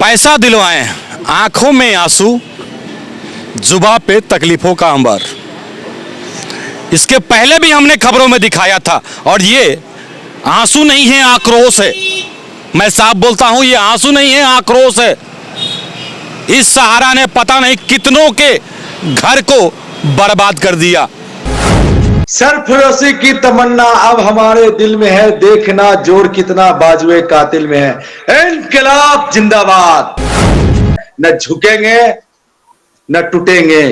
पैसा दिलवाएं, आंखों में आंसू, जुबां पे तकलीफों का अंबर। इसके पहले भी हमने खबरों में दिखाया था और ये आंसू नहीं है, आक्रोश है। मैं साफ बोलता हूं, ये आंसू नहीं है, आक्रोश है। इस सहारा ने पता नहीं कितनों के घर को बर्बाद कर दिया। सरफरोशी की तमन्ना अब हमारे दिल में है, देखना जोर कितना बाजुए कातिल में है। इनकलाब जिंदाबाद। न झुकेंगे न टूटेंगे,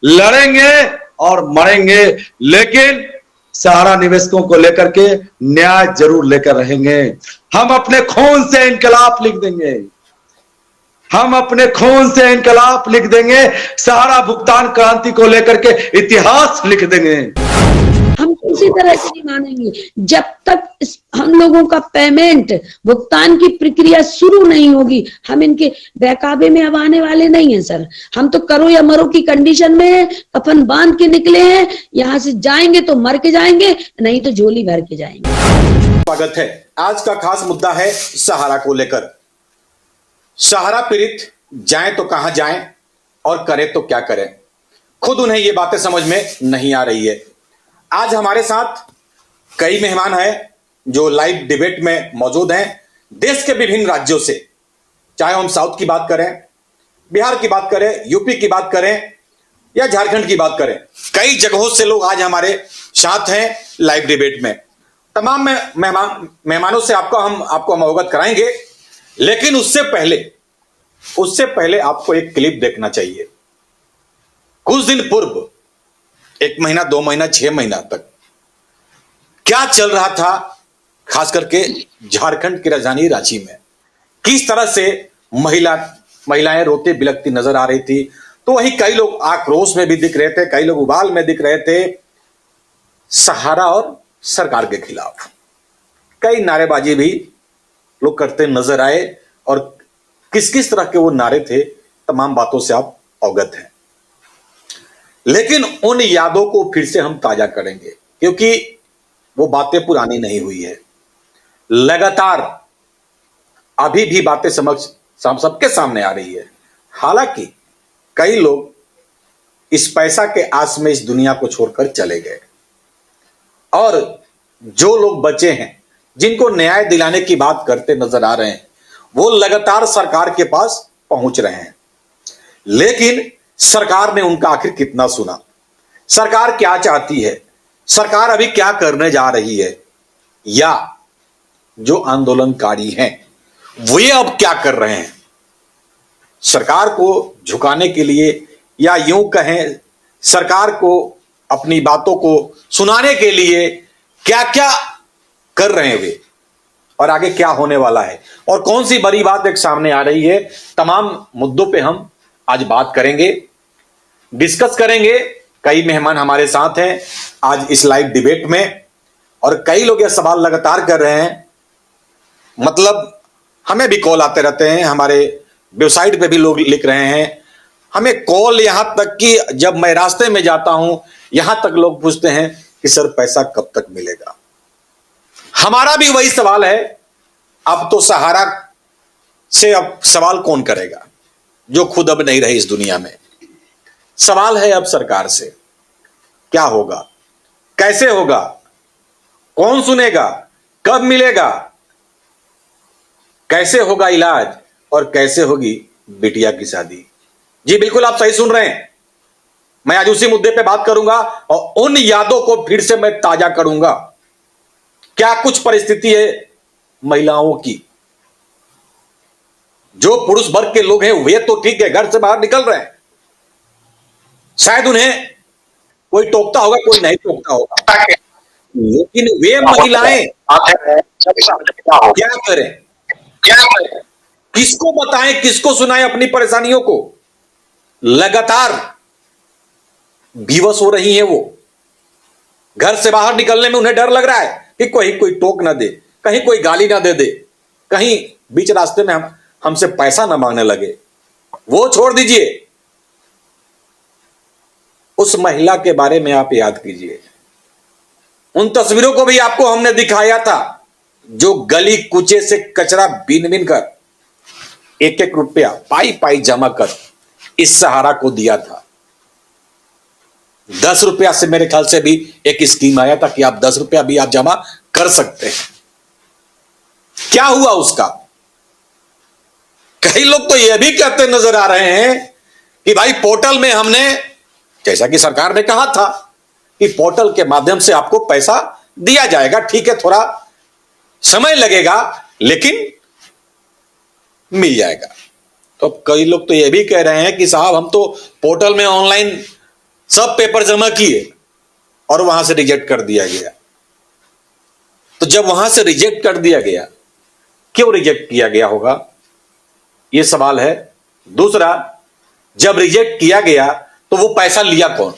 लड़ेंगे और मरेंगे, लेकिन सहारा निवेशकों को लेकर के न्याय जरूर लेकर रहेंगे। हम अपने खून से इनकलाब लिख देंगे, हम अपने खून से इनकलाब लिख देंगे। सहारा भुगतान क्रांति को लेकर के इतिहास लिख देंगे। हम किसी तरह से नहीं मानेंगे जब तक हम लोगों का पेमेंट भुगतान की प्रक्रिया शुरू नहीं होगी। हम इनके बहकावे में अब आने वाले नहीं हैं सर। हम तो करो या मरो की कंडीशन में है, कफन बांध के निकले हैं। यहाँ से जाएंगे तो मर के जाएंगे, नहीं तो झोली भर के जाएंगे। स्वागत है। आज का खास मुद्दा है सहारा को लेकर। सहारा पीड़ित जाएं तो कहां जाएं और करें तो क्या करें, खुद उन्हें ये बातें समझ में नहीं आ रही है। आज हमारे साथ कई मेहमान हैं जो लाइव डिबेट में मौजूद हैं, देश के विभिन्न राज्यों से। चाहे हम साउथ की बात करें, बिहार की बात करें, यूपी की बात करें या झारखंड की बात करें, कई जगहों से लोग आज हमारे साथ हैं लाइव डिबेट में। तमाम मेहमानों से हम आपको अवगत कराएंगे, लेकिन उससे पहले आपको एक क्लिप देखना चाहिए। कुछ दिन पूर्व, 1 महीना 2 महीना 6 महीना तक क्या चल रहा था, खास करके झारखंड की राजधानी रांची में किस तरह से महिलाएं रोते बिलखती नजर आ रही थी। तो वहीं कई लोग आक्रोश में भी दिख रहे थे, कई लोग उबाल में दिख रहे थे सहारा और सरकार के खिलाफ। कई नारेबाजी भी लोग करते नजर आए और किस किस तरह के वो नारे थे, तमाम बातों से आप अवगत हैं। लेकिन उन यादों को फिर से हम ताजा करेंगे, क्योंकि वो बातें पुरानी नहीं हुई है। लगातार अभी भी बातें सबके सामने आ रही है। हालांकि कई लोग इस पैसा के आस में इस दुनिया को छोड़कर चले गए और जो लोग बचे हैं, जिनको न्याय दिलाने की बात करते नजर आ रहे हैं, वो लगातार सरकार के पास पहुंच रहे हैं। लेकिन सरकार ने उनका आखिर कितना सुना? सरकार क्या चाहती है? सरकार अभी क्या करने जा रही है? या जो आंदोलनकारी हैं वे अब क्या कर रहे हैं? सरकार को झुकाने के लिए, या यूं कहें सरकार को अपनी बातों को सुनाने के लिए क्या क्या कर रहे हैं वे, और आगे क्या होने वाला है, और कौन सी बड़ी बात एक सामने आ रही है। तमाम मुद्दों पे हम आज बात करेंगे, डिस्कस करेंगे। कई मेहमान हमारे साथ हैं आज इस लाइव डिबेट में, और कई लोग ये सवाल लगातार कर रहे हैं। मतलब हमें भी कॉल आते रहते हैं, हमारे वेबसाइट पे भी लोग लिख रहे हैं हमें कॉल, यहां तक कि जब मैं रास्ते में जाता हूं यहां तक लोग पूछते हैं कि सर पैसा कब तक मिलेगा। हमारा भी वही सवाल है। अब तो सहारा से अब सवाल कौन करेगा जो खुद अब नहीं रहे इस दुनिया में। सवाल है अब सरकार से, क्या होगा, कैसे होगा, कौन सुनेगा, कब मिलेगा, कैसे होगा इलाज, और कैसे होगी बिटिया की शादी। जी बिल्कुल, आप सही सुन रहे हैं। मैं आज उसी मुद्दे पे बात करूंगा और उन यादों को फिर से मैं ताजा करूंगा। क्या कुछ परिस्थिति है महिलाओं की, जो पुरुष वर्ग के लोग हैं वे तो ठीक है, घर से बाहर निकल रहे हैं, शायद उन्हें कोई टोकता होगा, कोई नहीं टोकता होगा, लेकिन वे महिलाएं क्या करें, किसको बताएं, किसको सुनाएं अपनी परेशानियों को। लगातार विवश हो रही हैं वो। घर से बाहर निकलने में उन्हें डर लग रहा है कि कोई टोक ना दे, कहीं कोई गाली ना दे, कहीं बीच रास्ते में हमसे पैसा ना मांगने लगे। वो छोड़ दीजिए, उस महिला के बारे में आप याद कीजिए। उन तस्वीरों को भी आपको हमने दिखाया था जो गली कूचे से कचरा बीन बीन कर एक एक रुपया पाई पाई जमा कर इस सहारा को दिया था। 10 रुपया से मेरे ख्याल से भी एक स्कीम आया था कि आप 10 रुपया भी आप जमा कर सकते हैं। क्या हुआ उसका? कई लोग तो यह भी कहते नजर आ रहे हैं कि भाई पोर्टल में हमने, जैसा कि सरकार ने कहा था कि पोर्टल के माध्यम से आपको पैसा दिया जाएगा, ठीक है थोड़ा समय लगेगा लेकिन मिल जाएगा। तो कई लोग तो यह भी कह रहे हैं कि साहब हम तो पोर्टल में ऑनलाइन सब पेपर जमा किए और वहां से रिजेक्ट कर दिया गया। तो जब वहां से रिजेक्ट कर दिया गया, क्यों रिजेक्ट किया गया होगा, यह सवाल है। दूसरा, जब रिजेक्ट किया गया तो वो पैसा लिया कौन?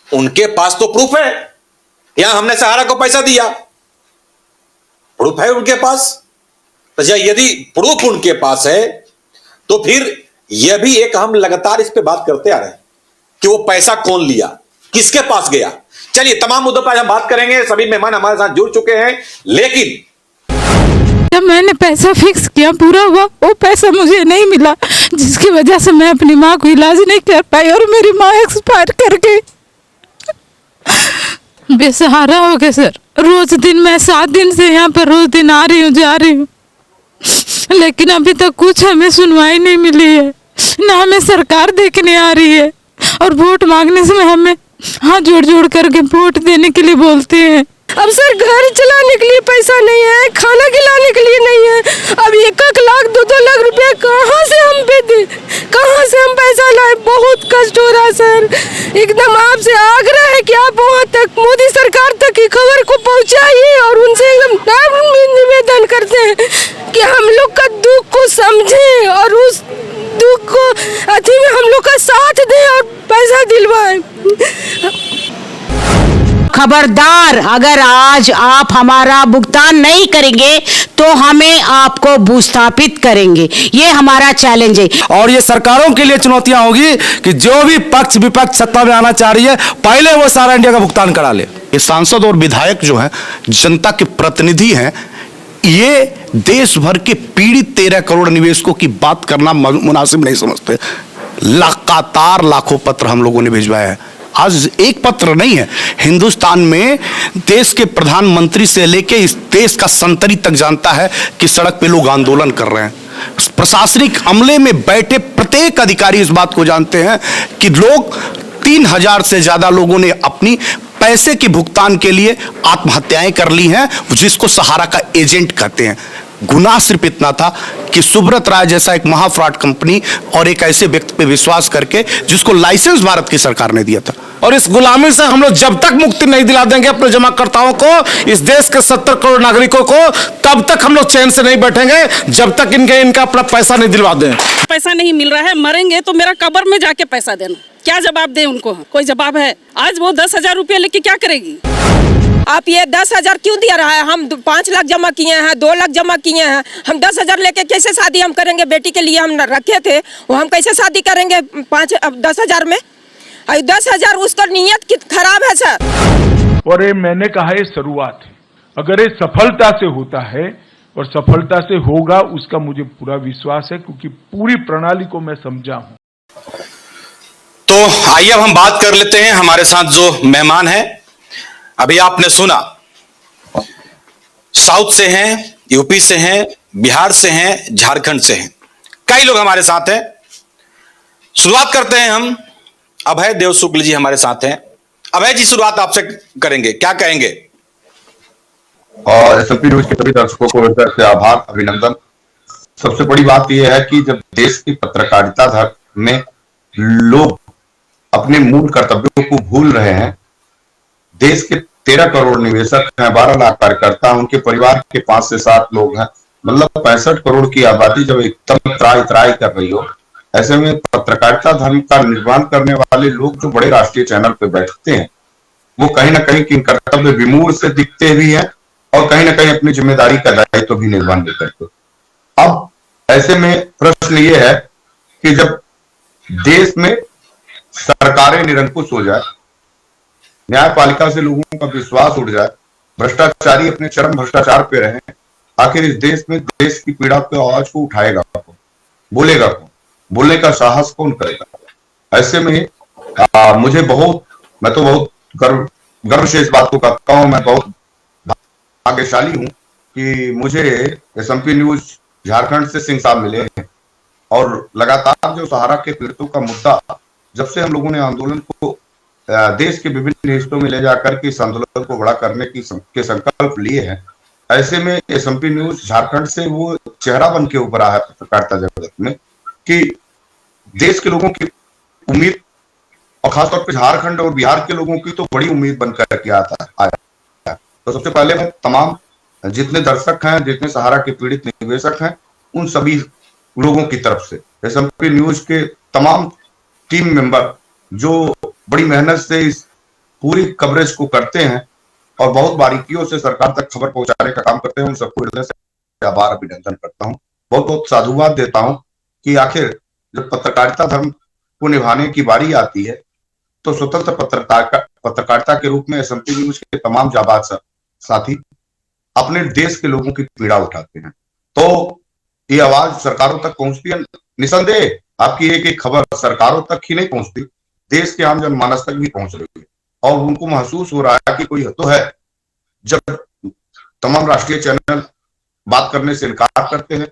उनके पास तो प्रूफ है, यहां हमने सहारा को पैसा दिया, प्रूफ है उनके पास। तो यदि प्रूफ उनके पास है तो फिर यह भी एक, हम लगातार इस पे बात करते आ रहे हैं कि वो पैसा कौन लिया, किसके पास गया। चलिए तमाम मुद्दों पर हम बात करेंगे, सभी मेहमान हमारे साथ जुड़ चुके हैं। लेकिन जब मैंने पैसा फिक्स किया पूरा हुआ, वो पैसा मुझे नहीं मिला, जिसकी वजह से मैं अपनी माँ को इलाज नहीं कर पाई और मेरी माँ एक्सपायर कर गई। बेसहारा हो गए सर। रोज दिन मैं 7 दिन से यहाँ पर रोज दिन आ रही हूँ जा रही हूँ, लेकिन अभी तक कुछ हमें सुनवाई नहीं मिली है, ना हमें सरकार देखने आ रही है। और वोट मांगने से हमें हाथ जोड़ जोड़ करके वोट देने के लिए बोलते हैं। अब सर घर चलाने के लिए पैसा नहीं है, खाना खिलाने के लिए नहीं है। अब 1-1 लाख 2-2 लाख रुपया कहाँ से हम पे दे, कहाँ से हम पैसा लाए? बहुत कष्ट हो रहा है सर। एकदम आपसे आग्रह है कि आप वहाँ तक, मोदी सरकार तक की खबर को पहुँचाइए और उनसे एकदम निवेदन करते हैं कि हम लोग का दुख को समझें और उस दुख को अति में हम लोग का साथ दें और पैसा दिलवाएं। खबरदार, अगर आज आप हमारा भुगतान नहीं करेंगे तो हमें आपको भूस्थापित करेंगे। ये हमारा चैलेंज है। और ये सरकारों के लिए चुनौतियां होगी कि जो भी पक्ष विपक्ष सत्ता में आना चाह रही है, पहले वो सारा इंडिया का भुगतान करा ले। ये सांसद और विधायक जो हैं, जनता के प्रतिनिधि हैं, ये देश भर के पीड़ित 13 करोड़ निवेशकों की बात करना मुनासिब नहीं समझते। लगातार लाखों पत्र हम लोगों ने भिजवाया है। आज एक पत्र नहीं है, हिंदुस्तान में देश के प्रधानमंत्री से लेके इस देश का संतरी तक जानता है कि सड़क पे लोग आंदोलन कर रहे हैं। प्रशासनिक अमले में बैठे प्रत्येक अधिकारी इस बात को जानते हैं कि लोग 3000 से ज्यादा लोगों ने अपनी पैसे के भुगतान के लिए आत्महत्याएं कर ली हैं, जिसको सहारा का एजेंट कहते हैं। गुनाह सिर्फ इतना था कि सुब्रत राय जैसा एक महाफ्रॉड कंपनी और एक ऐसे व्यक्ति पे विश्वास करके, जिसको लाइसेंस भारत की सरकार ने दिया था। और इस गुलामी से हम लोग जब तक मुक्ति नहीं दिला देंगे अपने जमाकर्ताओं को, इस देश के 70 करोड़ नागरिकों को, तब तक हम लोग चैन से नहीं बैठेंगे जब तक इनका अपना पैसा नहीं दिलवा दें। पैसा नहीं मिल रहा है, मरेंगे तो मेरा कब्र में जाके पैसा देना। क्या जवाब दें उनको? कोई जवाब है? आज वो 10,000 रुपया लेके क्या करेगी? आप ये 10,000 क्यों दिया रहा है? हम 5 लाख जमा किए हैं, 2 लाख जमा किए हैं। हम 10,000 लेके कैसे शादी हम करेंगे? बेटी के लिए हम रखे थे, वो हम कैसे शादी करेंगे 10,000 में? 10,000 उसका नियत खराब है सर। और ये मैंने कहा ये शुरुआत है, अगर ये सफलता से होता है और सफलता से होगा, उसका मुझे पूरा विश्वास है, क्योंकि पूरी प्रणाली को मैं समझा हूं। तो आइए अब हम बात कर लेते हैं हमारे साथ जो मेहमान हैं। अभी आपने सुना, साउथ से हैं, यूपी से हैं, बिहार से हैं, झारखंड से हैं, कई लोग हमारे साथ हैं। शुरुआत करते हैं हम, अभय देव शुक्ल जी हमारे साथ हैं। अभय जी, शुरुआत आपसे करेंगे, क्या कहेंगे? और एसएमपी न्यूज के सभी दर्शकों को हृदय से आभार, अभिनंदन। सबसे बड़ी बात यह है कि जब देश की पत्रकारिता धर्म में लोग अपने मूल कर्तव्यों को भूल रहे हैं, देश के 13 करोड़ निवेशक हैं, 12 लाख कार्यकर्ता, उनके परिवार के 5 से 7 लोग हैं, मतलब 65 करोड़ की आबादी जब एकदम त्राई कर रही हो, ऐसे में पत्रकारिता धर्म का निर्माण करने वाले लोग जो बड़े राष्ट्रीय चैनल पे बैठते हैं, वो कहीं ना कहीं किन कर्तव्य विमूढ़ से दिखते भी हैं और कहीं ना कहीं अपनी जिम्मेदारी का दायित्व भी निर्वहन नहीं करते। अब ऐसे में प्रश्न ये है कि जब देश में सरकारें निरंकुश हो जाए, न्यायपालिका से लोगों का विश्वास उठ जाए, भ्रष्टाचारी अपने चरम भ्रष्टाचार पे रहे, आखिर इस देश में देश की पीड़ा पे आवाज को उठाएगा। बोलेगा कौन? बोलने का साहस कौन करेगा? ऐसे में मैं तो बहुत गर्व से इस बात को कहता हूं, मैं बहुत भाग्यशाली हूं कि मुझे SMP न्यूज झारखंड से सिंह साहब मिले हैं और लगातार जो सहारा के पीड़ितों का मुद्दा, जब से हम लोगों ने आंदोलन को देश के विभिन्न हिस्सों में ले जाकर के इस आंदोलन को बड़ा करने के संकल्प लिए हैं, ऐसे में SMP न्यूज झारखंड से वो चेहरा बन के ऊपर आया पत्रकारिता जगत में कि देश के लोगों की उम्मीद और खासतौर पर झारखंड और बिहार के लोगों की तो बड़ी उम्मीद बनकर के आया। तो सबसे पहले मैं तमाम जितने दर्शक हैं, जितने सहारा के पीड़ित निवेशक हैं, उन सभी लोगों की तरफ से SMP न्यूज के तमाम टीम मेंबर जो बड़ी मेहनत से इस पूरी कवरेज को करते हैं और बहुत बारीकियों से सरकार तक खबर पहुंचाने का काम करते हैं, उन सबको हृदय से आभार अभिनंदन करता हूं। बहुत बहुत साधुवाद देता हूं कि आखिर जब पत्रकारिता धर्म को निभाने की बारी आती है तो स्वतंत्र पत्रकारिता के रूप में SMP न्यूज के तमाम जाबाज साथी अपने देश के लोगों की पीड़ा उठाते हैं। तो ये आवाज सरकारों तक पहुंचती है। निसंदेह आपकी एक खबर सरकारों तक ही नहीं पहुंचती, देश के आम जनमानस तक भी पहुंच रही है और उनको महसूस हो रहा है कि कोई तो है। जब तमाम राष्ट्रीय चैनल बात करने से इनकार करते हैं,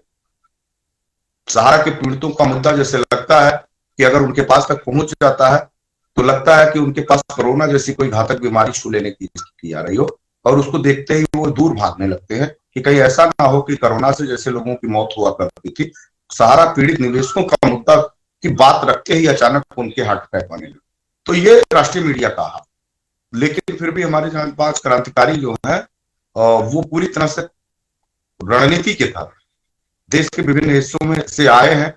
सहारा के पीड़ितों का मुद्दा जैसे लगता है कि अगर उनके पास तक पहुंच जाता है तो लगता है कि उनके पास कोरोना जैसी कोई घातक बीमारी छू लेने की स्थिति आ रही हो और उसको देखते ही वो दूर भागने लगते हैं कि कहीं ऐसा ना हो कि कोरोना से जैसे लोगों की मौत हुआ करती थी। सहारा पीड़ित निवेशकों का मुद्दा की बात रखते ही अचानक उनके हार्ट अटैक आने लगे। तो ये राष्ट्रीय मीडिया का हाल। लेकिन फिर भी हमारे जहां पांच क्रांतिकारी जो है वो पूरी तरह से रणनीति के तहत देश के विभिन्न हिस्सों में से आए हैं,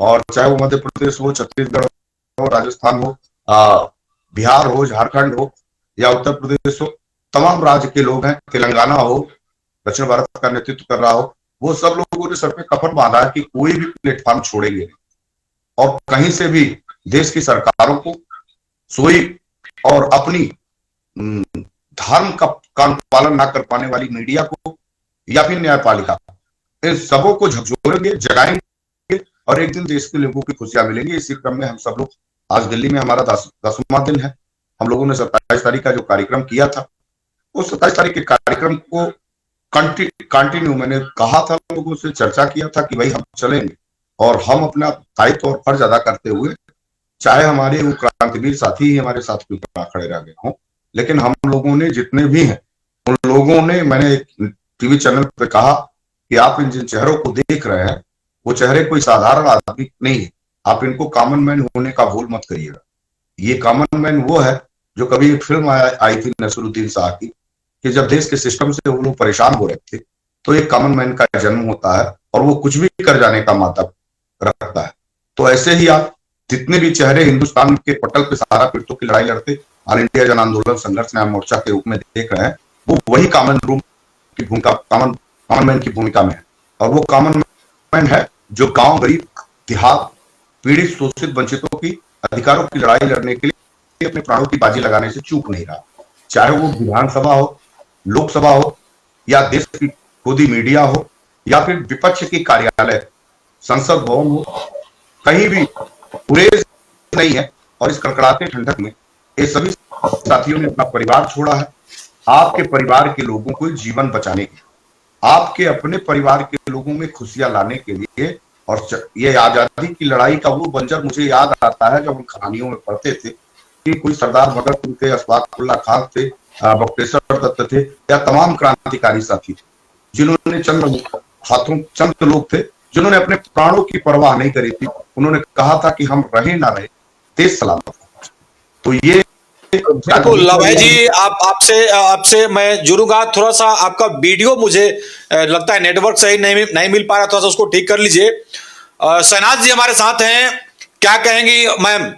और चाहे वो मध्य प्रदेश हो, छत्तीसगढ़ हो, राजस्थान हो, बिहार हो, झारखंड हो या उत्तर प्रदेश हो, तमाम राज्य के लोग हैं, तेलंगाना हो, दक्षिण भारत का नेतृत्व कर रहा हो, वो सब लोगों ने सर पे कफन बांधा है कि कोई भी प्लेटफॉर्म छोड़ेंगे नहीं और कहीं से भी देश की सरकारों को सोई और अपनी धर्म का पालन ना कर पाने वाली मीडिया को या फिर न्यायपालिका, इन सबों को झकझोरेंगे, जगाएंगे और एक दिन देश के लोगों की खुशियां मिलेंगी। इसी क्रम में हम सब लोग आज दिल्ली में हमारा 10वां दिन है। हम लोगों ने 27 तारीख का जो कार्यक्रम किया था, उस 27 तारीख के कार्यक्रम को कंटिन्यू मैंने कहा था, लोगों से चर्चा किया था कि भाई हम चलेंगे और हम अपना दायित्व और फर्ज अदा करते हुए, चाहे हमारे वो क्रांतिवीर साथी ही हमारे साथ क्यों खड़े रह गए हों, लेकिन हम लोगों ने जितने भी हैं उन लोगों ने, मैंने एक टीवी चैनल पे कहा कि आप इन जिन चेहरों को देख रहे हैं वो चेहरे कोई साधारण आदमी नहीं है, आप इनको कॉमन मैन होने का भूल मत करिएगा। ये कॉमन मैन वो है जो कभी एक फिल्म आई थी नसरुद्दीन शाह की, कि जब देश के सिस्टम से वो लोग परेशान हो रहे थे तो एक कॉमन मैन का जन्म होता है और वो कुछ भी कर जाने का माता रखता है। तो ऐसे ही आप जितने भी चेहरे हिंदुस्तान के पटल पे सहारा पीड़ितों की लड़ाई लड़ते ऑल इंडिया जन आंदोलन संघर्ष न्याय मोर्चा के रूप में देख रहे हैं, वो वही कॉमन मैन की भूमिका में है। और वो कॉमन मैन है जो गांव, गरीब, देहात, पीड़ित, शोषित, वंचितों की अधिकारों की लड़ाई लड़ने के लिए अपने प्राणों की बाजी लगाने से चूक नहीं रहा। चाहे वो विधानसभा हो, लोकसभा हो या देश की खुदी मीडिया हो या फिर विपक्ष की कार्यालय, संसद भवन हो, कहीं भी गुरेज नहीं है। और इस कड़कड़ाते ठंडक में ये सभी साथियों ने अपना परिवार छोड़ा है, आपके परिवार के लोगों को जीवन बचाने के, आपके अपने परिवार के लोगों में खुशियां लाने के लिए। और ये आजादी की लड़ाई का वो बंजर मुझे याद आता है जब हम कहानियों में पढ़ते थे कि कोई सरदार भगत सिंह थे, अशफाक उल्लाह खान थे, बक्टेश्वर दत्त थे या तमाम क्रांतिकारी साथी थे, जिन्होंने चंद लोग थे जिन्होंने अपने प्राणों की परवाह नहीं करी थी। उन्होंने कहा था कि हम रहे ना रहे, देश सलामत। तो ये बिल्कुल भाई जी, आपसे मैं जुड़ूंगा। थोड़ा सा आपका वीडियो मुझे लगता है नेटवर्क सही नहीं मिल पा रहा, थोड़ा सा उसको ठीक कर लीजिए। शहनाज जी हमारे साथ हैं, क्या कहेंगी मैम?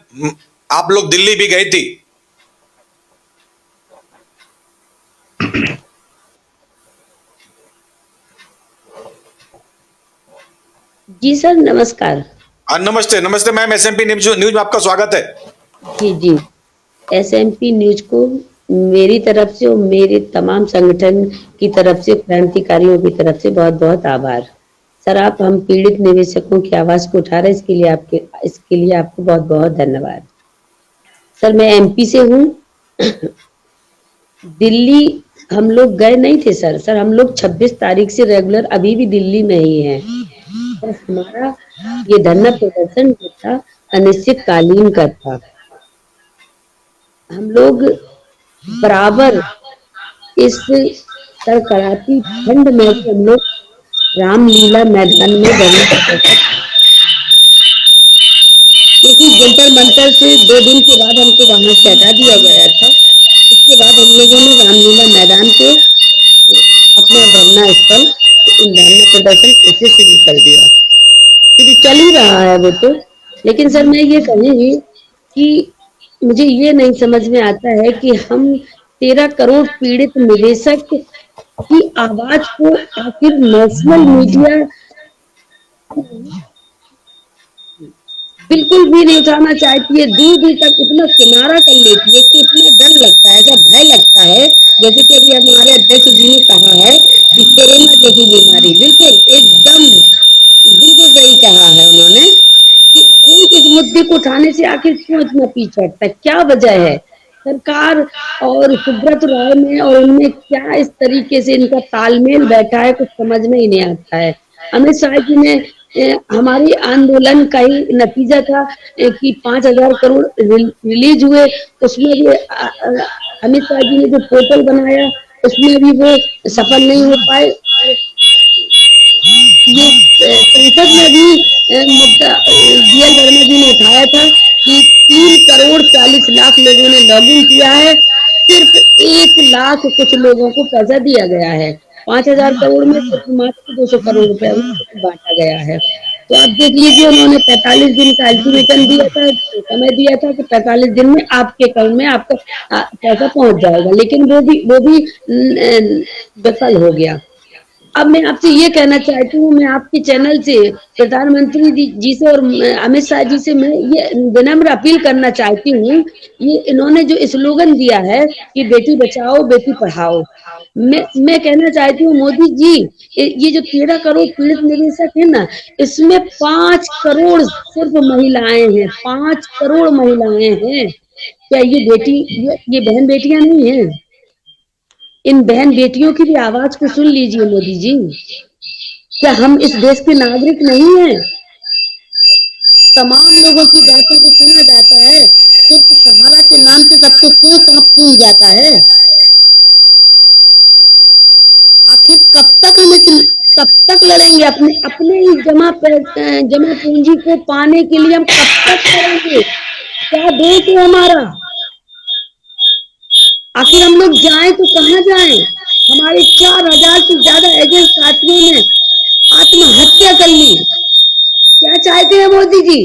आप लोग दिल्ली भी गई थी। जी सर, नमस्कार। नमस्ते नमस्ते मैम, SMP न्यूज में आपका स्वागत है। जी, SMP न्यूज को मेरी तरफ से और मेरे तमाम संगठन की तरफ से, क्रांतिकारियों की तरफ से बहुत बहुत आभार। सर आप हम पीड़ित निवेशकों की आवाज को उठा रहे हैं, इसके लिए आपको बहुत बहुत धन्यवाद। सर मैं एमपी से हूँ। दिल्ली हम लोग गए नहीं थे सर हम लोग 26 तारीख से रेगुलर अभी भी दिल्ली में ही हैं। और हमारा ये धरना प्रदर्शन जो था अनिश्चितकालीन का था। हम लोग बराबर इस कड़कड़ाती ठंड में भी हम लोग रामलीला मैदान में धरना प्रदर्शन, क्योंकि जंतर मंतर से 2 दिन के बाद हमको वहां से हटा दिया गया था। उसके बाद हम लोगों ने रामलीला मैदान पे अपना धरना स्थल धरना प्रदर्शन फिर से शुरू कर दिया। शुरू चल ही रहा है वो तो। लेकिन सर मैं ये कहूँगी कि मुझे ये नहीं समझ में आता है कि हम 13 करोड़ पीड़ित निवेशक की आवाज को आखिर नेशनल मीडिया बिल्कुल भी नहीं उठाना चाहती है, दूर दूर तक इतना किनारा कर लेती है कि इतना डर लगता है, जब भय लगता है। जैसे कि अभी हमारे अध्यक्ष जी ने कहा है कि कोरोना जैसी बीमारी, बिल्कुल एकदम बिल्कुल सही कहा है उन्होंने कि कोई इस मुद्दे को उठाने से आखिर क्यों इतना पीछे हटता है, क्या वजह है। सरकार और सुब्रत राय में और उनमें क्या इस तरीके से इनका तालमेल बैठा है, कुछ समझ में ही नहीं आता है। अमित शाह जी ने हमारी आंदोलन का ही नतीजा था कि 5,000 करोड़ रिलीज हुए, उसमें भी अमित शाह जी ने जो पोर्टल बनाया उसमें भी वो सफल नहीं हो पाए। ये संसद में भी मुद्दा DL वर्मा जी ने उठाया था कि 3 करोड़ 40 लाख लोगों ने लॉगिन किया है, सिर्फ 1 लाख कुछ लोगों को पैसा दिया गया है। 5,000 करोड़ में सिर्फ मात्र 200 करोड़ रुपए बांटा गया है। तो आप देख लीजिए उन्होंने 45 दिन का अल्टीमेटम दिया था, समय दिया था कि 45 दिन में आपके अकाउंट में आपका पैसा पहुंच जाएगा, लेकिन वो भी विफल हो गया। अब मैं आपसे ये कहना चाहती हूँ, मैं आपके चैनल से प्रधानमंत्री जी से और अमित शाह जी से मैं ये विनम्र अपील करना चाहती हूँ, ये इन्होंने जो स्लोगन दिया है कि बेटी बचाओ बेटी पढ़ाओ, मैं कहना चाहती हूँ मोदी जी, ये जो 13 करोड़ पीड़ित निवेशक है ना, इसमें 5 करोड़ सिर्फ महिलाएं हैं, 5 करोड़ महिलाएं हैं। क्या ये बहन बेटियां नहीं है? इन बहन बेटियों की भी आवाज को सुन लीजिए मोदी जी। क्या हम इस देश के नागरिक नहीं हैं? तमाम लोगों की बातों को सुना जाता है, सिर्फ सहारा के नाम से सबको क्यों सांप सूंघ जाता है? आखिर कब तक लड़ेंगे अपने ही जमा पूंजी को पाने के लिए? हम कब तक करेंगे? क्या देश है हमारा? आखिर हम लोग जाएं तो कहाँ जाएं? हमारे 4,000 से ज्यादा एजेंट साथियों ने आत्महत्या कर ली। क्या चाहते हैं मोदी जी?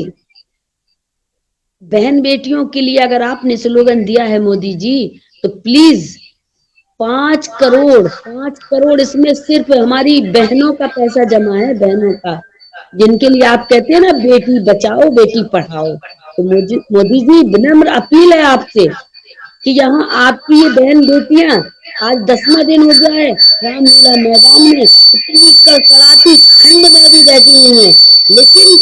बहन बेटियों के लिए अगर आपने स्लोगन दिया है मोदी जी, तो प्लीज 5 करोड़ इसमें सिर्फ हमारी बहनों का पैसा जमा है, बहनों का, जिनके लिए आप कहते हैं ना बेटी बचाओ बेटी पढ़ाओ। तो मोदी जी विनम्र अपील है आपसे कि यहाँ आपकी ये बहन बेटियां आज 10वां दिन हो गया है रामलीला मैदान में इतनी कड़कड़ाती ठंड में भी बैठी हुई है, लेकिन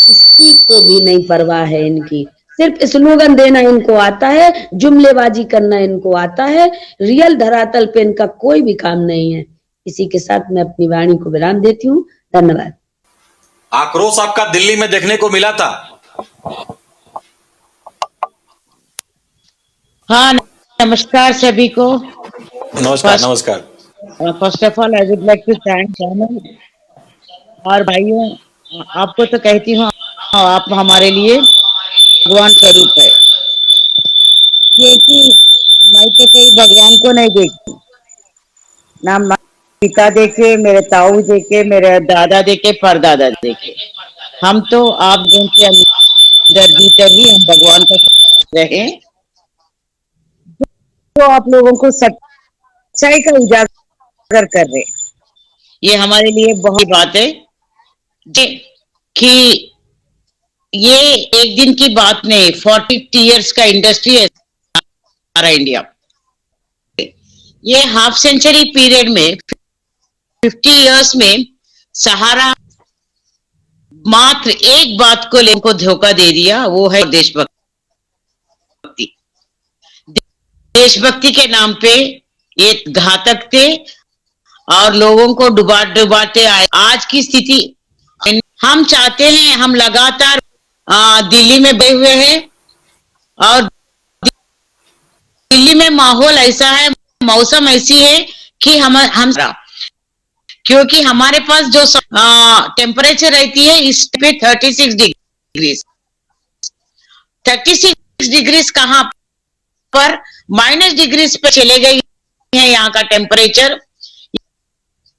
किसी को भी नहीं परवाह है इनकी। सिर्फ स्लोगन देना इनको आता है, जुमलेबाजी करना इनको आता है, रियल धरातल पे इनका कोई भी काम नहीं है। इसी के साथ मैं अपनी वाणी को विराम देती हूँ। धन्यवाद। आक्रोश आपका दिल्ली में देखने को मिला था। हाँ, नमस्कार सभी को। नमस्कार। First of all I would like to thank channel और भाइयों, आपको तो कहती हूँ आप हमारे लिए भगवान का रूप है, क्योंकि मैं तो कहीं भगवान को नहीं देखती, ना पिता देखे, मेरे ताऊ देखे, मेरे दादा देखे, परदादा देखे, हम तो आप के अंदर भीतर ही हम भगवान का रहे, तो आप लोगों को सच्चाई का उजागर कर रहे, ये हमारे लिए बहुत बात है कि ये एक दिन की बात नहीं, 40 इयर्स का इंडस्ट्री है हमारा इंडिया। ये हाफ सेंचुरी पीरियड में 50 इयर्स में सहारा मात्र एक बात को लेकर धोखा दे दिया, वो है देशभक्ति। देशभक्ति के नाम पे ये घातक थे और लोगों को डुबाते आए। आज की स्थिति हम चाहते हैं, हम लगातार दिल्ली में बैठे हुए हैं और दिल्ली में माहौल ऐसा है, मौसम ऐसी है कि हम क्योंकि हमारे पास जो टेम्परेचर रहती है इस पे 36 डिग्रीज कहाँ पर -डिग्रीज पे चले गई है यहाँ का टेम्परेचर।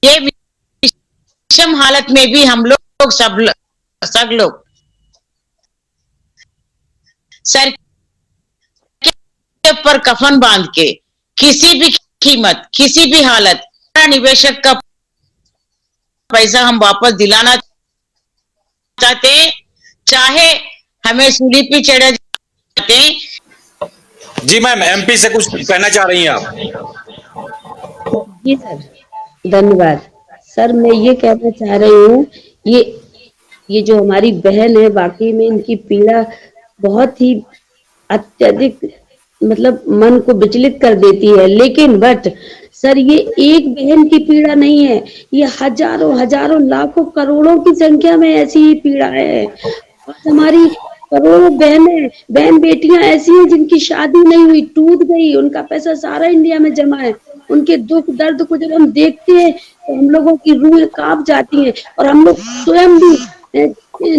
ये विषम हालत में भी हम लोग सब लोग सर के ऊपर कफन बांध के किसी भी कीमत, किसी भी हालत निवेशक का पैसा हम वापस दिलाना चाहते हैं, चाहे हमें सूली पे चढ़े जाते हैं। जी मैम, एमपी से कुछ कहना चाह रही हैं आप? जी सर, धन्यवाद सर। मैं ये कहना चाह रही हूँ, ये जो हमारी बहन है, वाकई में इनकी पीड़ा बहुत ही अत्यधिक मतलब मन को विचलित कर देती है। लेकिन बट सर, ये एक बहन की पीड़ा नहीं है, ये हजारों लाखों करोड़ों की संख्या में ऐसी ही पीड़ा है। और हमारी करोड़ों बहन बेटियां ऐसी हैं जिनकी शादी नहीं हुई, टूट गई, उनका पैसा सारा इंडिया में जमा है। उनके दुख दर्द को जब हम देखते हैं तो हम लोगों की रूह कांप जाती है। और हम लोग स्वयं भी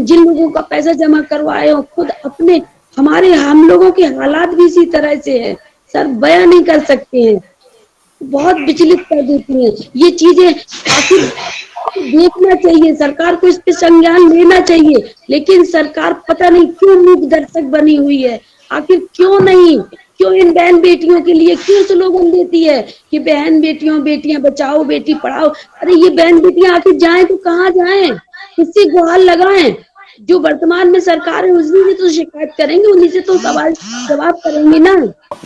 जिन लोगों का पैसा जमा करवाए हो, खुद अपने हम लोगों के हालात भी इसी तरह से है सर, बयां नहीं कर सकते हैं, बहुत विचलित कर देती हैं ये चीजें। आखिर देखना चाहिए, सरकार को इस पे संज्ञान लेना चाहिए, लेकिन सरकार पता नहीं क्यों मूक दर्शक बनी हुई है। आखिर क्यों इन बहन बेटियों के लिए क्यों स्लोगन देती है कि बहन बेटियां बचाओ, बेटी पढ़ाओ। अरे ये बहन बेटियां आखिर जाएं तो कहाँ जाएं, किससे गुहार लगाएं? जो वर्तमान में सरकार है उसी से तो शिकायत करेंगे, उन्हीं से तो सवाल जवाब करेंगे ना।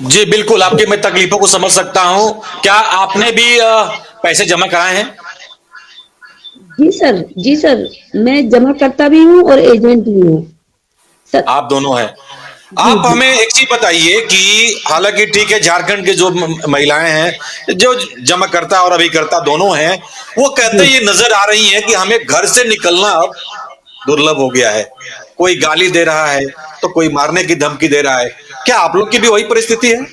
जी बिल्कुल, आपकी मैं तकलीफों को समझ सकता हूँ। क्या आपने भी पैसे जमा कराए हैं? जी सर, मैं जमा करता भी हूँ और एजेंट भी हूँ सर। आप दोनों हैं। आप हमें एक चीज बताइए कि हालांकि ठीक है, झारखंड के जो महिलाएं हैं जो जमा करता और अभी करता दोनों हैं, वो कहते ये नजर आ रही हैं कि हमें घर से निकलना अब दुर्लभ हो गया है। कोई गाली दे रहा है तो कोई मारने की धमकी दे रहा है। क्या आप लोग की भी वही परिस्थिति है?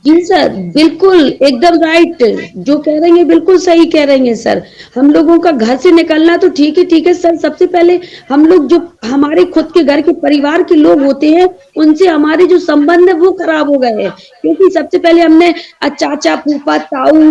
जी सर, बिल्कुल एकदम राइट, जो कह रही है बिल्कुल सही कह रही है सर। हम लोगों का घर से निकलना तो ठीक है सर। सबसे पहले हम लोग जो हमारे खुद के घर के परिवार के लोग होते हैं, उनसे हमारे जो संबंध है वो खराब हो गए हैं। क्योंकि सबसे पहले हमने चाचा, फूफा, ताऊ,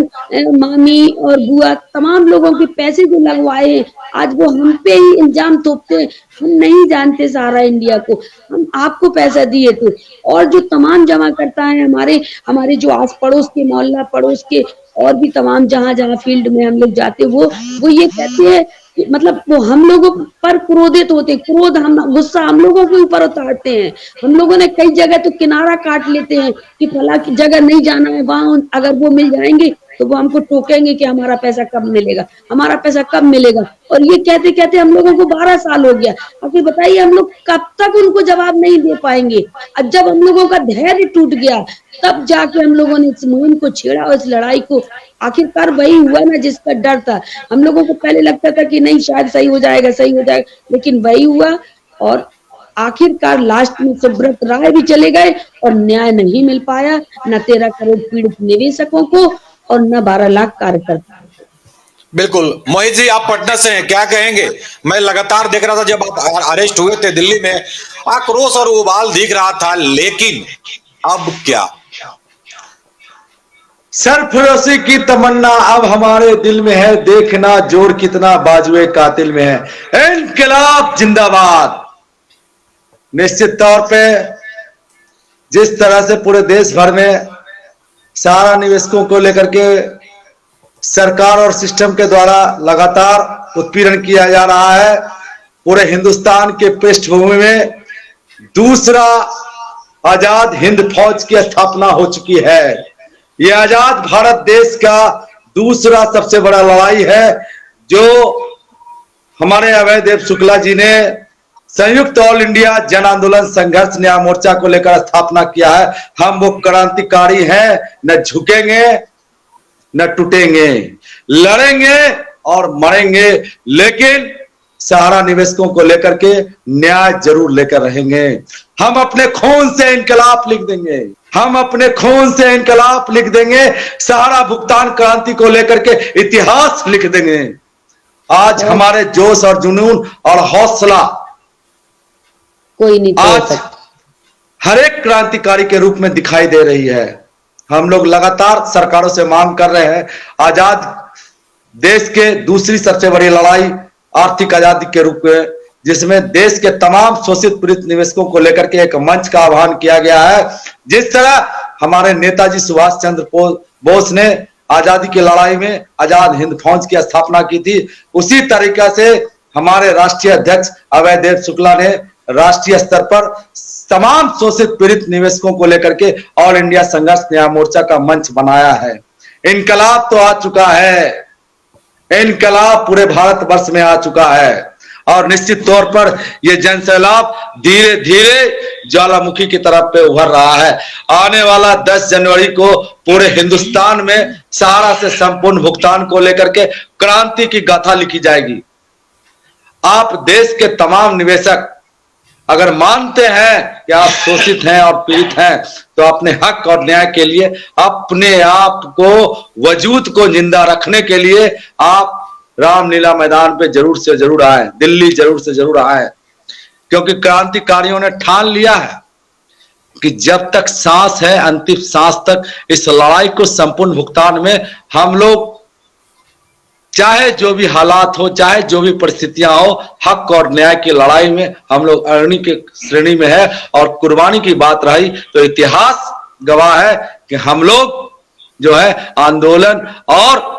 मामी और बुआ तमाम लोगों के पैसे जो लगवाए हैं, आज वो हम पे ही इल्जाम थोपते हैं। हम नहीं जानते सारा इंडिया को, हम आपको पैसा दिए थे। और जो तमाम जमा करता है हमारे जो आस पड़ोस के, मोहल्ला पड़ोस के और भी तमाम जहाँ फील्ड में हम लोग जाते, वो ये कहते हैं, मतलब वो हम लोगों पर क्रोधित होते, गुस्सा हम लोगों के ऊपर उतारते हैं। हम लोगों ने कई जगह तो किनारा काट लेते हैं कि फला की जगह नहीं जाना है, वहां अगर वो मिल जाएंगे तो वो हमको टोकेंगे कि हमारा पैसा कब मिलेगा। और ये कहते कहते हम लोगों को 12 साल हो गया। आखिर बताइए हम लोग कब तक उनको जवाब नहीं दे पाएंगे? अब जब हम लोगों का धैर्य टूट गया, तब जाके हम लोगों ने इस मुहिम को छेड़ा और इस लड़ाई को आखिरकार वही हुआ ना जिसका डर था। हम लोगों को पहले लगता था कि नहीं शायद सही हो जाएगा, लेकिन वही हुआ। और आखिरकार लास्ट में सुब्रत राय भी चले गए और न्याय नहीं मिल पाया, न 13 करोड़ पीड़ित निवेशकों को और न 12 लाख कार्यकर्ता। बिल्कुल। मोहित जी, आप पटना से हैं, क्या कहेंगे? मैं लगातार देख रहा था जब आप अरेस्ट हुए थे दिल्ली में, आक्रोश और उबाल दिख रहा था, लेकिन अब क्या? सरफरोशी की तमन्ना अब हमारे दिल में है, देखना जोर कितना बाजुए कातिल में है। इनकलाब जिंदाबाद। निश्चित तौर पे जिस तरह से पूरे देश भर में सारा निवेशकों को लेकर के सरकार और सिस्टम के द्वारा लगातार उत्पीड़न किया जा रहा है, पूरे हिंदुस्तान के पृष्ठभूमि में दूसरा आजाद हिंद फौज की स्थापना हो चुकी है। यह आजाद भारत देश का दूसरा सबसे बड़ा लड़ाई है, जो हमारे अभयदेव शुक्ला जी ने संयुक्त ऑल इंडिया जन आंदोलन संघर्ष न्याय मोर्चा को लेकर स्थापना किया है। हम वो क्रांतिकारी हैं, न झुकेंगे न टूटेंगे, लड़ेंगे और मरेंगे, लेकिन सहारा निवेशकों को लेकर के न्याय जरूर लेकर रहेंगे। हम अपने खून से इनकलाब लिख देंगे, हम अपने खून से इनकलाब लिख देंगे। सहारा भुगतान क्रांति को लेकर के इतिहास लिख देंगे। आज हमारे जोश और जुनून और हौसला कोई नहीं तोड़ आज सकता। हर एक क्रांतिकारी के रूप में दिखाई दे रही है। हम लोग लगातार सरकारों से मांग कर रहे हैं, आजाद देश के दूसरी सबसे बड़ी लड़ाई आर्थिक आजादी के रूप में, जिसमें देश के तमाम शोषित पीड़ित निवेशकों को लेकर के एक मंच का आह्वान किया गया है। जिस तरह हमारे नेताजी सुभाष चंद्र बोस ने आजादी की लड़ाई में आजाद हिंद फौज की स्थापना की थी, उसी तरीका से हमारे राष्ट्रीय अध्यक्ष अभयदेव शुक्ला ने राष्ट्रीय स्तर पर तमाम शोषित पीड़ित निवेशकों को लेकर के ऑल इंडिया संघर्ष न्याय मोर्चा का मंच बनाया है। इनकलाब तो आ चुका है, इनकलाब पूरे भारत वर्ष में आ चुका है और निश्चित तौर पर यह जन सैलाब धीरे धीरे ज्वालामुखी की तरफ पे उभर रहा है। आने वाला 10 जनवरी को पूरे हिंदुस्तान में सहारा से संपूर्ण भुगतान को लेकर के क्रांति की गाथा लिखी जाएगी। आप देश के तमाम निवेशक अगर मानते हैं कि आप शोषित हैं और पीड़ित हैं, तो अपने हक और न्याय के लिए अपने आप को वजूद को जिंदा रखने के लिए आप रामलीला मैदान पे जरूर से जरूर आए, दिल्ली जरूर से जरूर आए, क्योंकि क्रांतिकारियों ने ठान लिया है कि जब तक सांस है, अंतिम सांस तक इस लड़ाई को संपूर्ण भुगतान में हम लोग, चाहे जो भी हालात हो, चाहे जो भी परिस्थितियां हो, हक और न्याय की लड़ाई में हम लोग अग्रणी के श्रेणी में है। और कुर्बानी की बात रही तो इतिहास गवाह है कि हम लोग जो है आंदोलन और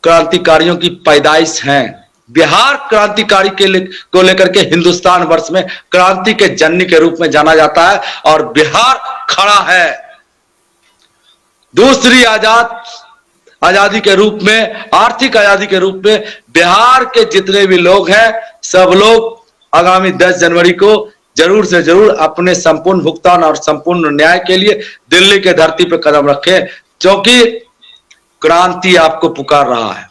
क्रांतिकारियों की पैदाइश हैं। बिहार क्रांतिकारी को लेकर के हिंदुस्तान वर्ष में क्रांति के जननी के रूप में जाना जाता है और बिहार खड़ा है दूसरी आजादी के रूप में, आर्थिक आजादी के रूप में। बिहार के जितने भी लोग हैं, सब लोग आगामी 10 जनवरी को जरूर से जरूर अपने संपूर्ण भुगतान और संपूर्ण न्याय के लिए दिल्ली के धरती पर कदम रखें, क्योंकि क्रांति आपको पुकार रहा है,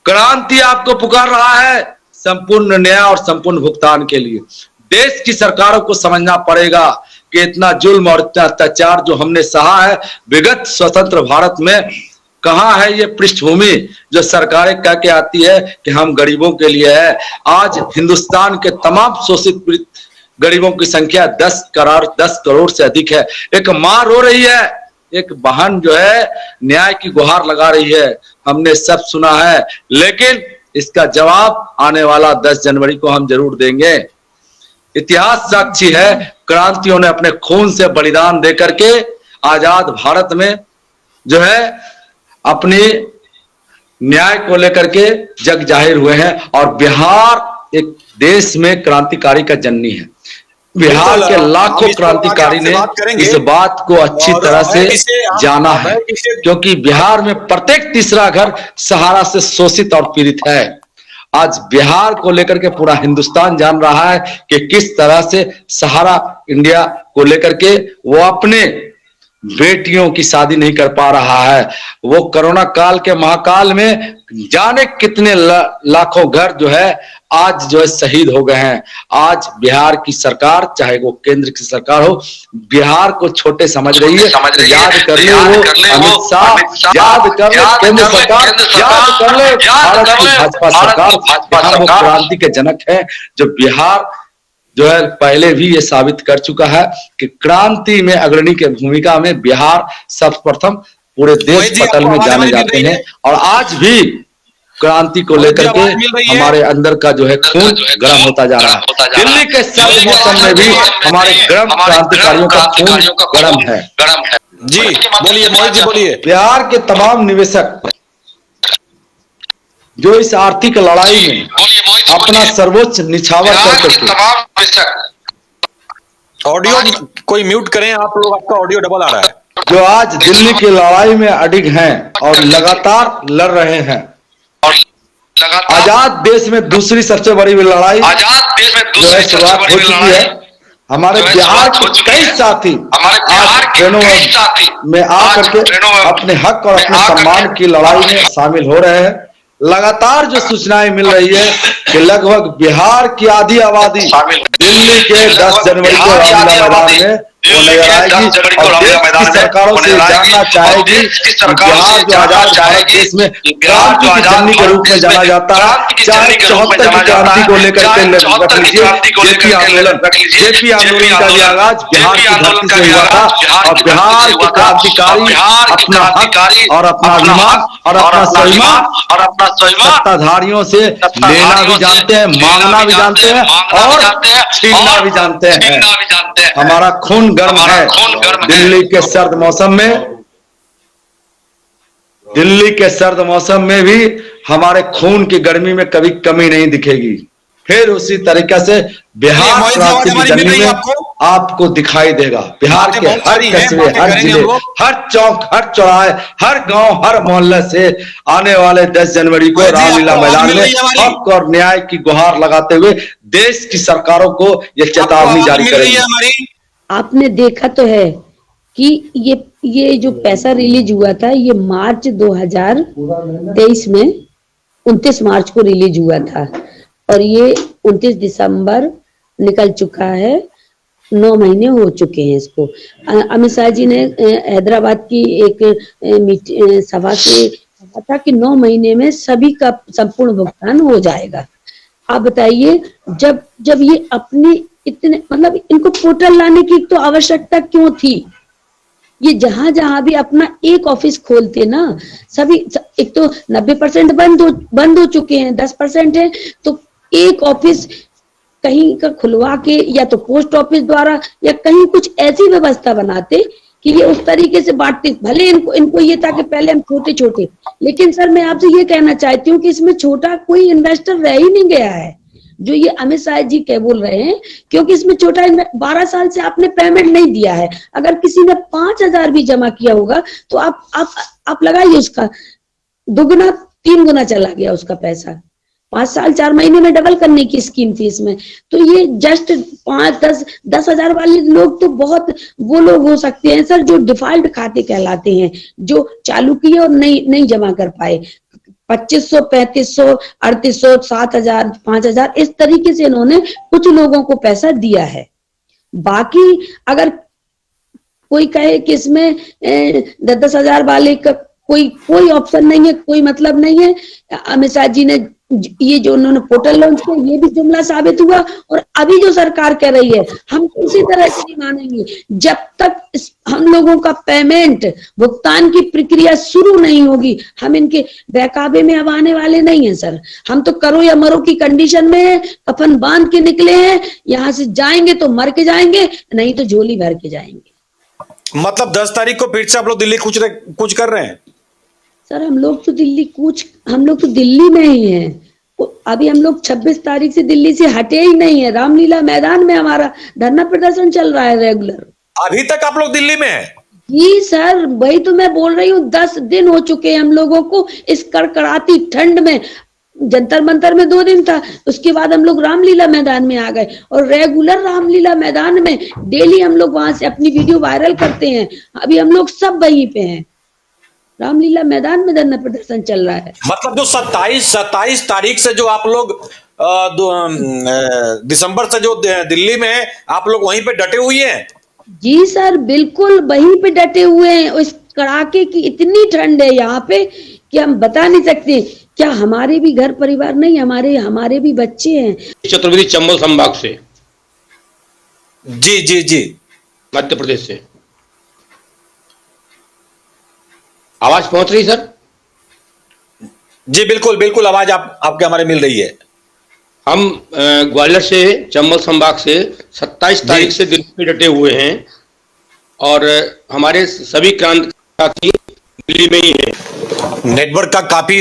क्रांति आपको पुकार रहा है संपूर्ण न्याय और संपूर्ण भुगतान के लिए। देश की सरकारों को समझना पड़ेगा कि इतना जुल्म और इतना अत्याचार जो हमने सहा है विगत स्वतंत्र भारत में, कहां है ये पृष्ठभूमि जो सरकारें कह के आती है कि हम गरीबों के लिए है। आज हिंदुस्तान के तमाम शोषित पीड़ित गरीबों की संख्या 10 करोड़ से अधिक है। एक मां रो रही है, एक बहन जो है न्याय की गुहार लगा रही है, हमने सब सुना है, लेकिन इसका जवाब आने वाला 10 जनवरी को हम जरूर देंगे। इतिहास साक्षी है, क्रांतियों ने अपने खून से बलिदान देकर के आजाद भारत में जो है अपने न्याय को लेकर के जग जाहिर हुए हैं। और बिहार एक देश में क्रांतिकारी का जननी है। बिहार के लाखों क्रांतिकारी ने इस बात को अच्छी तरह से जाना है, क्योंकि बिहार में प्रत्येक तीसरा घर सहारा से शोषित और पीड़ित है। आज बिहार को लेकर के पूरा हिंदुस्तान जान रहा है कि किस तरह से सहारा इंडिया को लेकर के वो अपने बेटियों की शादी नहीं कर पा रहा है। वो कोरोना काल के महाकाल में जाने कितने लाखों घर जो है आज जो है शहीद हो गए हैं। आज बिहार की सरकार, चाहे वो केंद्र की सरकार हो, बिहार को छोटे समझ रही है। याद कर ले वो अमित शाह, याद कर ले केंद्र सरकार, याद कर ले भारत की भाजपा सरकार। बिहार वो क्रांति के जनक है, जो बिहार जो है पहले भी ये साबित कर चुका है कि क्रांति में अग्रणी के भूमिका में बिहार सर्वप्रथम पूरे देश पटल में जाने जाते हैं। और आज भी क्रांति को लेकर के हमारे अंदर का जो है खून गर्म होता जा रहा है। दिल्ली के सर्द मौसम में भी हमारे गर्म क्रांतिकारियों का खून गर्म है। जी बोलिए मोहित जी, बोलिए। बिहार के तमाम निवेशक जो इस आर्थिक लड़ाई में अपना सर्वोच्च निछावर करके, ऑडियो कोई म्यूट करें आप लोग, आपका ऑडियो डबल आ रहा है। जो आज दिल्ली की लड़ाई में अडिग हैं और लगातार लड़ रहे हैं, आजाद देश में दूसरी सबसे बड़ी लड़ाई जो है शुरुआत हो चुकी है। हमारे बिहार के कई साथी आज ट्रेनों में आकर के अपने हक और अपने सम्मान की लड़ाई में शामिल हो रहे हैं। लगातार जो सूचनाएं मिल रही है कि लगभग बिहार की आधी आबादी दिल्ली के 10 जनवरी को रामलीला मैदान में वो नजर आएगी और देश की सरकारों से जानना चाहेगी कि बिहार जो आजाद भारत देश में क्रांति की जननी के रूप में जाना जाता है, चाहे 74 की क्रांति को लेकर के रख लीजिए, जेपी आंदोलन का भी आगाज बिहार की धरती से हुआ था और बिहार के क्रांतिकारी अपना हक और अपना अभिमान और अपना स्वाभिमान सत्ताधारियों से लेना भी जानते हैं, मांगना भी जानते हैं और छीनना भी जानते हैं। हमारा खून गर्म है। दिल्ली के सर्द मौसम में भी हमारे खून की गर्मी में कभी कमी नहीं दिखेगी। फिर उसी तरीके से बिहार क्रांति की जर्नी में आपको दिखाई देगा। बिहार के हर कस्बे, हर जिले, हर चौक, हर चौराहे, हर गांव, हर मोहल्ले से आने वाले 10 जनवरी को रामलीला मैदान में हक और न्याय की गुहार लगाते हुए देश की सरकारों को यह चेतावनी जारी करेगी। आपने देखा तो है कि ये जो पैसा रिलीज हुआ था ये मार्च 2023 में 29 मार्च को रिलीज हुआ था और ये 29 दिसंबर निकल चुका है। 9 महीने हो चुके हैं इसको। अमित शाह जी ने हैदराबाद की एक सभा से कहा था कि 9 महीने में सभी का संपूर्ण भुगतान हो जाएगा। आप बताइए जब ये अपनी इतने मतलब इनको पोर्टल लाने की तो आवश्यकता क्यों थी? ये जहां जहां भी अपना एक ऑफिस खोलते ना, सभी एक तो 90% बंद हो चुके हैं, 10% है, तो एक ऑफिस कहीं का खुलवा के या तो पोस्ट ऑफिस द्वारा या कहीं कुछ ऐसी व्यवस्था बनाते कि ये उस तरीके से बांटते। भले इनको ये था कि पहले हम छोटे, लेकिन सर मैं आपसे ये कहना चाहती हूँ कि इसमें छोटा कोई इन्वेस्टर रह ही नहीं गया है जो ये अमित शाह जी क्या बोल रहे हैं, क्योंकि इसमें छोटा 12 साल से आपने पेमेंट नहीं दिया है। अगर किसी ने 5,000 भी जमा किया होगा तो आप लगाइए, उसका 2-3 गुना चला गया उसका पैसा। 5 साल 4 महीने में डबल करने की स्कीम थी इसमें। तो ये जस्ट 5-10 वाले लोग तो बहुत वो लोग हो सकते हैं सर जो डिफॉल्ट खाते कहलाते हैं, जो चालू किए और नहीं जमा कर पाए। 2500, 3500, 3800, 7000, 5000 इस तरीके से इन्होंने कुछ लोगों को पैसा दिया है। बाकी अगर कोई कहे कि इसमें 10-10 हजार वाले का कोई ऑप्शन नहीं है, कोई मतलब नहीं है। अमित शाह जी ने ये जो उन्होंने पोर्टल लॉन्च किया ये भी जुमला साबित हुआ और अभी जो सरकार कर रही है हम किसी तरह से नहीं मानेंगे जब तक हम लोगों का पेमेंट भुगतान की प्रक्रिया शुरू नहीं होगी। हम इनके बहकावे में अब आने वाले नहीं है सर। हम तो करो या मरो की कंडीशन में है, कफन बांध के निकले हैं। यहाँ से जाएंगे तो मर के जाएंगे, नहीं तो झोली भर के जाएंगे। मतलब 10 तारीख को फिर से आप लोग दिल्ली कुछ कर रहे हैं? सर हम लोग तो दिल्ली में ही हैं। अभी हम लोग 26 तारीख से दिल्ली से हटे ही नहीं है। रामलीला मैदान में हमारा धरना प्रदर्शन चल रहा है रेगुलर। अभी तक आप लोग दिल्ली में हैं? जी सर, वही तो मैं बोल रही हूँ। 10 दिन हो चुके हैं हम लोगों को इस कड़कड़ाती ठंड में। जंतर मंतर में 2 दिन था, उसके बाद हम लोग रामलीला मैदान में आ गए और रेगुलर रामलीला मैदान में डेली हम लोग वहां से अपनी वीडियो वायरल करते हैं। अभी हम लोग सब वहीं पे हैं, रामलीला मैदान में धरना प्रदर्शन चल रहा है। मतलब जो 27 तारीख से जो आप लोग दिसंबर से जो दिल्ली में है, आप लोग वहीं पे डटे हुए हैं? जी सर बिल्कुल वहीं पे डटे हुए हैं। इस कड़ाके की इतनी ठंड है यहाँ पे कि हम बता नहीं सकते। क्या हमारे भी घर परिवार नहीं, हमारे भी बच्चे हैं। चतुर्वेदी चंबल संभाग से। जी मध्य प्रदेश से। आवाज पहुंच रही सर? जी बिल्कुल आवाज आपके हमारे मिल रही है। हम ग्वालियर से, चंबल संभाग से 27 तारीख से दिल्ली में डटे हुए हैं और हमारे सभी क्रांतिकारी दिल्ली में ही है। नेटवर्क का काफी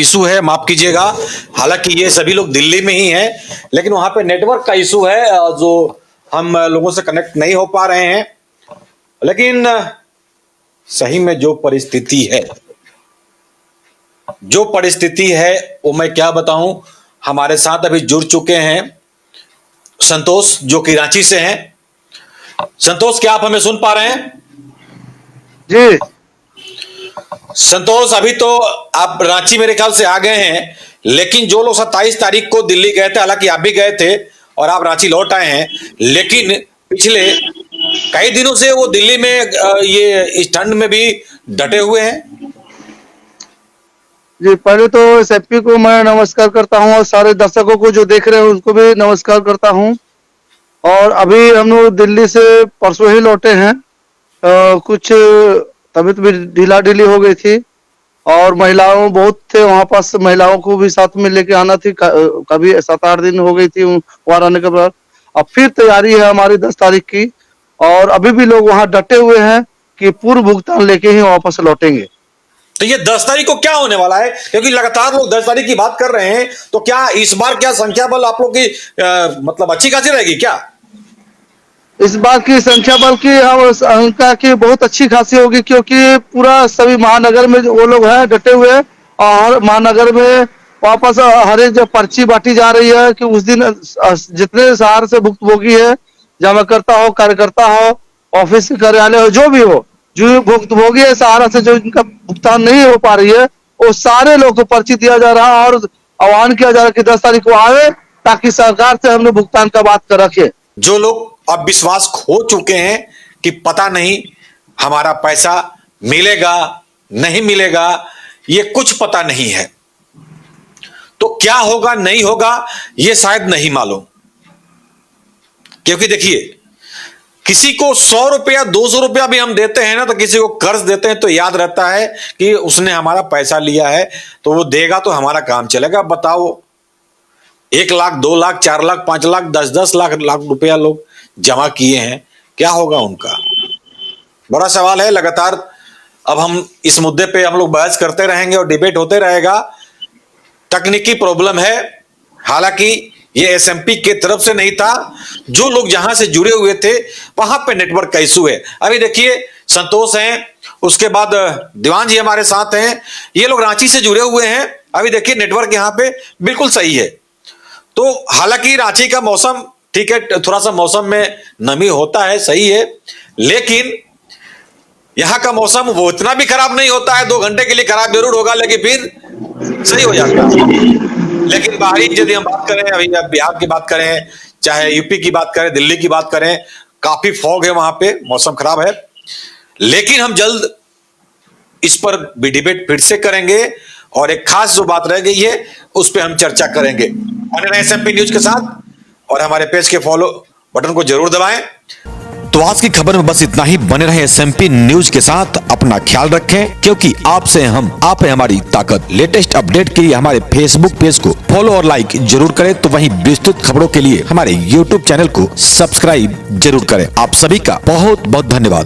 इशू है, माफ कीजिएगा। हालांकि ये सभी लोग दिल्ली में ही हैं, लेकिन वहां पे नेटवर्क का इशू है जो हम लोगों से कनेक्ट नहीं हो पा रहे हैं। लेकिन सही में जो परिस्थिति है जो परिस्थिति है वो मैं क्या बताऊं। हमारे साथ अभी जुड़ चुके हैं संतोष, जो कि रांची से हैं। संतोष, क्या आप हमें सुन पा रहे हैं? जी संतोष, अभी तो आप रांची मेरे ख्याल से आ गए हैं, लेकिन जो लोग 27 तारीख को दिल्ली गए थे, हालांकि आप भी गए थे और आप रांची लौट आए हैं, लेकिन पिछले कई दिनों से वो दिल्ली में ये इस ठंड में भी डटे हुए हैं। जी, पहले तो एसएफपी को मैं नमस्कार करता हूं और सारे दर्शकों को जो देख रहे हैं उनको भी नमस्कार करता हूं। और अभी हम लोग दिल्ली से परसों ही लौटे हैं। कुछ तबीयत भी ढीला ढीली हो गई थी और महिलाओं बहुत थे वहां पास, महिलाओं को भी साथ में लेके आना थी। कभी 7-8 दिन हो गई थी वहां रहने के बाद। अब फिर तैयारी है हमारी 10 तारीख की, और अभी भी लोग वहां डटे हुए हैं कि पूर्व भुगतान लेके ही वापस लौटेंगे। तो ये 10 तारीख को क्या होने वाला है? क्योंकि लगातार लोग 10 तारीख की बात कर रहे हैं, तो क्या इस बार क्या संख्या बल आप लोग की मतलब अच्छी खासी रहेगी क्या? इस बार की संख्या बल की अंका की बहुत अच्छी खासी होगी, क्योंकि पूरा सभी महानगर में वो लोग हैं डटे हुए, और महानगर में वापस हर एक जो पर्ची बांटी जा रही है कि उस दिन जितने शहर से भुक्तभोगी है, जमाकर्ता हो, कार्यकर्ता हो, ऑफिस कार्यालय हो, जो भी हो, जो भुक्तभोगी है सहारा से, जो इनका भुगतान नहीं हो पा रही है, वो सारे लोग को पर्ची दिया जा रहा है और आह्वान किया जा रहा है कि 10 तारीख को आवे, ताकि सरकार से हम लोग भुगतान का बात कर रखे। जो लोग अब विश्वास खो चुके हैं कि पता नहीं हमारा पैसा मिलेगा नहीं मिलेगा, ये कुछ पता नहीं है, तो क्या होगा नहीं होगा ये शायद नहीं मालूम। क्योंकि देखिए, किसी को 100 रुपया 200 रुपया भी हम देते हैं ना, तो किसी को कर्ज देते हैं तो याद रहता है कि उसने हमारा पैसा लिया है तो वो देगा तो हमारा काम चलेगा। बताओ, 1 लाख 2 लाख 4 लाख 5 लाख 10-10 लाख रुपया लोग जमा किए हैं, क्या होगा उनका? बड़ा सवाल है। लगातार अब हम इस मुद्दे पे हम लोग बहस करते रहेंगे और डिबेट होते रहेगा। तकनीकी प्रॉब्लम है, हालांकि ये एसएमपी के तरफ से नहीं था, जो लोग जहां से जुड़े हुए थे वहां पे नेटवर्क का इशू है। अभी देखिए, संतोष हैं, उसके बाद दीवान जी हमारे साथ हैं, ये लोग रांची से जुड़े हुए हैं। अभी देखिए नेटवर्क यहाँ पे बिल्कुल सही है। तो हालांकि रांची का मौसम ठीक है, थोड़ा सा मौसम में नमी होता है, सही है, लेकिन यहां का मौसम वो इतना भी खराब नहीं होता है। 2 घंटे के लिए खराब जरूर होगा, लेकिन फिर सही हो जाता है। लेकिन बाहरी यदि हम बात करें, अभी बिहार की बात करें, चाहे यूपी की बात करें, दिल्ली की बात करें, काफी फॉग है वहां पे, मौसम खराब है। लेकिन हम जल्द इस पर भी डिबेट फिर से करेंगे और एक खास जो बात रह गई है उस पर हम चर्चा करेंगे। एसएमपी न्यूज के साथ, और हमारे पेज के फॉलो बटन को जरूर दबाएं। तो आज की खबर में बस इतना ही। बने रहे एसएमपी न्यूज के साथ, अपना ख्याल रखें, क्योंकि आपसे हम, आप है हमारी ताकत। लेटेस्ट अपडेट के लिए हमारे फेसबुक पेज को फॉलो और लाइक जरूर करें, तो वहीं विस्तृत खबरों के लिए हमारे यूट्यूब चैनल को सब्सक्राइब जरूर करें। आप सभी का बहुत बहुत धन्यवाद।